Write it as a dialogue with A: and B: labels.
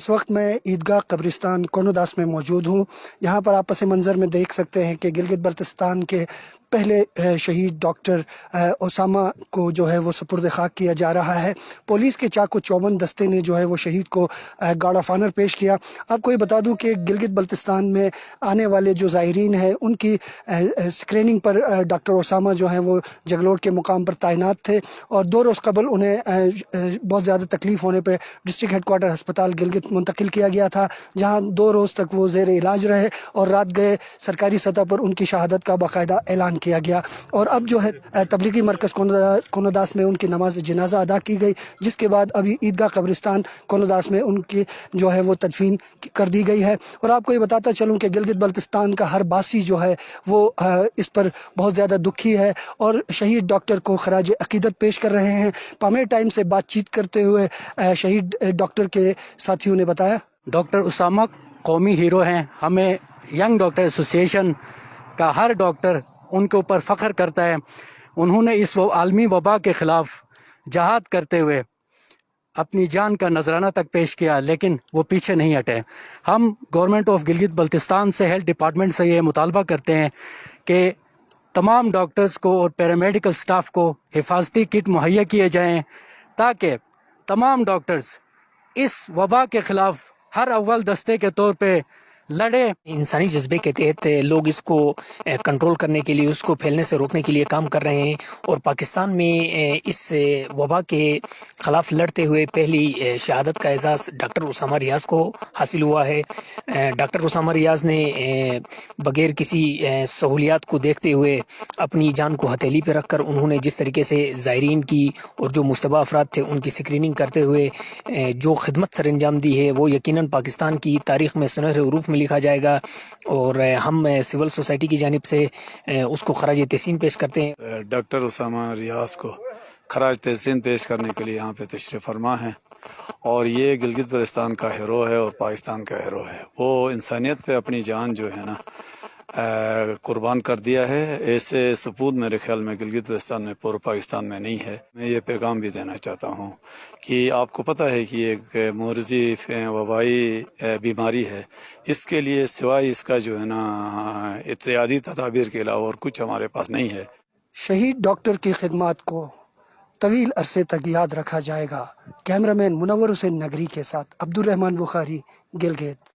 A: اس وقت میں عیدگاہ قبرستان کونوداس میں موجود ہوں۔ یہاں پر آپ پس منظر میں دیکھ سکتے ہیں کہ گلگت بلتستان کے پہلے شہید ڈاکٹر اسامہ کو جو ہے وہ سپرد خاک کیا جا رہا ہے۔ پولیس کے چاق و چوبند دستے نے جو ہے وہ شہید کو گارڈ آف آنر پیش کیا۔ آپ کو یہ بتا دوں کہ گلگت بلتستان میں آنے والے جو زائرین ہیں ان کی اسکریننگ پر ڈاکٹر اسامہ جو ہیں وہ جگلوٹ کے مقام پر تعینات تھے، اور 2 روز قبل انہیں بہت زیادہ تکلیف ہونے پہ ڈسٹرکٹ ہیڈ کوارٹر ہسپتال گلگت منتقل کیا گیا تھا، جہاں 2 روز تک وہ زیر علاج رہے، اور رات گئے سرکاری سطح پر ان کی شہادت کا باقاعدہ اعلان کیا گیا۔ اور اب جو ہے تبلیغی مرکز کونوداس میں ان کی نماز جنازہ ادا کی گئی، جس کے بعد ابھی عیدگاہ قبرستان کونوداس میں ان کی جو ہے وہ تدفین کر دی گئی ہے۔ اور آپ کو یہ بتاتا چلوں کہ گلگت بلتستان کا ہر باسی جو ہے وہ اس پر بہت زیادہ دکھی ہے، اور شہید ڈاکٹر کو خراج عقیدت پیش کر رہے ہیں۔ پامیر ٹائم سے بات چیت کرتے ہوئے شہید ڈاکٹر کے ساتھیوں نے بتایا،
B: ڈاکٹر اسامہ قومی ہیرو ہیں۔ ہمیں ینگ ڈاکٹر ایسوسیشن کا ہر ڈاکٹر ان کے اوپر فخر کرتا ہے۔ انہوں نے اس عالمی وبا کے خلاف جہاد کرتے ہوئے اپنی جان کا نذرانہ تک پیش کیا، لیکن وہ پیچھے نہیں ہٹے۔ ہم گورنمنٹ آف گلگت بلتستان سے، ہیلتھ ڈپارٹمنٹ سے یہ مطالبہ کرتے ہیں کہ تمام ڈاکٹرز کو اور پیرامیڈیکل سٹاف کو حفاظتی کٹ مہیا کیے جائیں، تاکہ تمام ڈاکٹرز اس وبا کے خلاف ہر اول دستے کے طور پہ لڑے۔
C: انسانی جذبے کے تحت لوگ اس کو کنٹرول کرنے کے لیے، اس کو پھیلنے سے روکنے کے لیے کام کر رہے ہیں، اور پاکستان میں اس وبا کے خلاف لڑتے ہوئے پہلی شہادت کا اعزاز ڈاکٹر اسامہ ریاض کو حاصل ہوا ہے۔ ڈاکٹر اسامہ ریاض نے بغیر کسی سہولیات کو دیکھتے ہوئے اپنی جان کو ہتھیلی پہ رکھ کر انہوں نے جس طریقے سے زائرین کی اور جو مشتبہ افراد تھے ان کی اسکریننگ کرتے ہوئے جو خدمت سر انجام دی ہے، وہ یقیناً پاکستان کی تاریخ میں سنہرے حروف میں لکھا جائے گا، اور ہم سول سوسائٹی کی جانب سے اس کو خراج تحسین پیش کرتے ہیں۔
D: ڈاکٹر اسامہ ریاض کو خراج تحسین پیش کرنے کے لیے یہاں پہ تشریف فرما ہے، اور یہ گلگت بلتستان کا ہیرو ہے اور پاکستان کا ہیرو ہے۔ وہ انسانیت پہ اپنی جان جو ہے نا قربان کر دیا ہے۔ ایسے سپود میرے خیال میں گلگت بلتستان میں، پورے پاکستان میں نہیں ہے۔ میں یہ پیغام بھی دینا چاہتا ہوں کہ آپ کو پتہ ہے کہ ایک مرضی وبائی بیماری ہے، اس کے لیے سوائے اس کا جو ہے نا احتیاطی تدابیر کے علاوہ اور کچھ ہمارے پاس نہیں ہے۔
A: شہید ڈاکٹر کی خدمات کو طویل عرصے تک یاد رکھا جائے گا۔ کیمرہ مین منور حسین نگری کے ساتھ عبد الرحمان بخاری، گلگت۔